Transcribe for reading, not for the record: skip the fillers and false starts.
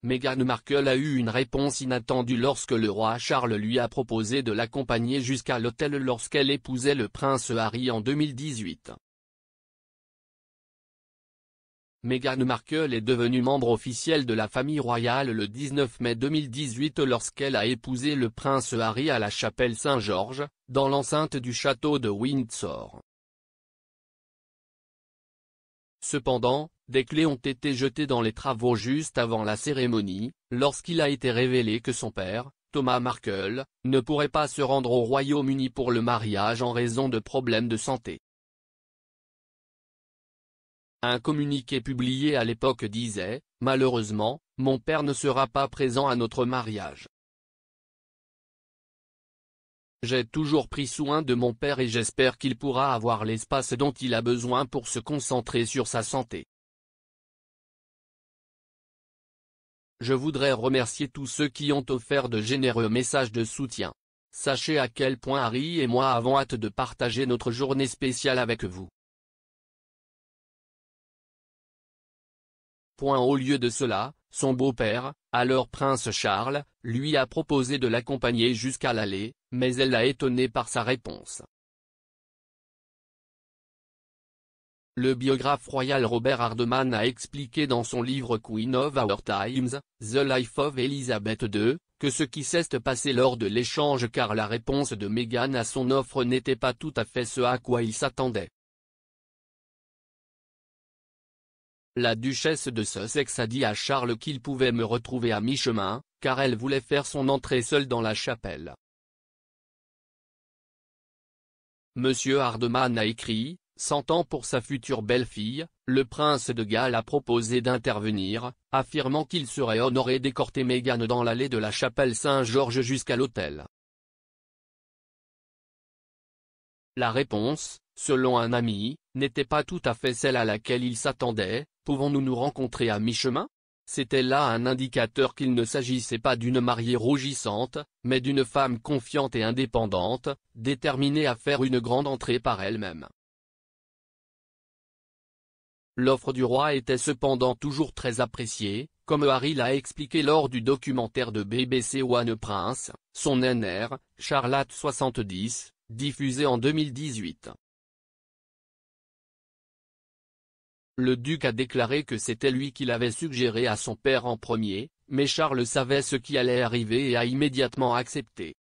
Meghan Markle a eu une réponse inattendue lorsque le roi Charles lui a proposé de l'accompagner jusqu'à l'hôtel lorsqu'elle épousait le prince Harry en 2018. Meghan Markle est devenue membre officiel de la famille royale le 19 mai 2018 lorsqu'elle a épousé le prince Harry à la chapelle Saint-Georges, dans l'enceinte du château de Windsor. Cependant, des clés ont été jetées dans les travaux juste avant la cérémonie, lorsqu'il a été révélé que son père, Thomas Markle, ne pourrait pas se rendre au Royaume-Uni pour le mariage en raison de problèmes de santé. Un communiqué publié à l'époque disait « Malheureusement, mon père ne sera pas présent à notre mariage. J'ai toujours pris soin de mon père et j'espère qu'il pourra avoir l'espace dont il a besoin pour se concentrer sur sa santé. Je voudrais remercier tous ceux qui ont offert de généreux messages de soutien. Sachez à quel point Harry et moi avons hâte de partager notre journée spéciale avec vous. » Au lieu de cela, son beau-père, alors prince Charles, lui a proposé de l'accompagner jusqu'à l'allée, mais elle l'a étonné par sa réponse. Le biographe royal Robert Hardman a expliqué dans son livre Queen of Our Times, The Life of Elizabeth II, que ce qui s'est passé lors de l'échange car la réponse de Meghan à son offre n'était pas tout à fait ce à quoi il s'attendait. La duchesse de Sussex a dit à Charles qu'il pouvait me retrouver à mi-chemin, car elle voulait faire son entrée seule dans la chapelle. Monsieur Hardman a écrit, sentant pour sa future belle-fille, le prince de Galles a proposé d'intervenir, affirmant qu'il serait honoré d'escorter Meghan dans l'allée de la chapelle Saint-Georges jusqu'à l'hôtel. La réponse, selon un ami, n'était pas tout à fait celle à laquelle il s'attendait. Pouvons-nous nous rencontrer à mi-chemin? C'était là un indicateur qu'il ne s'agissait pas d'une mariée rougissante, mais d'une femme confiante et indépendante, déterminée à faire une grande entrée par elle-même. L'offre du roi était cependant toujours très appréciée, comme Harry l'a expliqué lors du documentaire de BBC One Prince, son NR, Charlotte 70, diffusé en 2018. Le duc a déclaré que c'était lui qui l'avait suggéré à son père en premier, mais Charles savait ce qui allait arriver et a immédiatement accepté.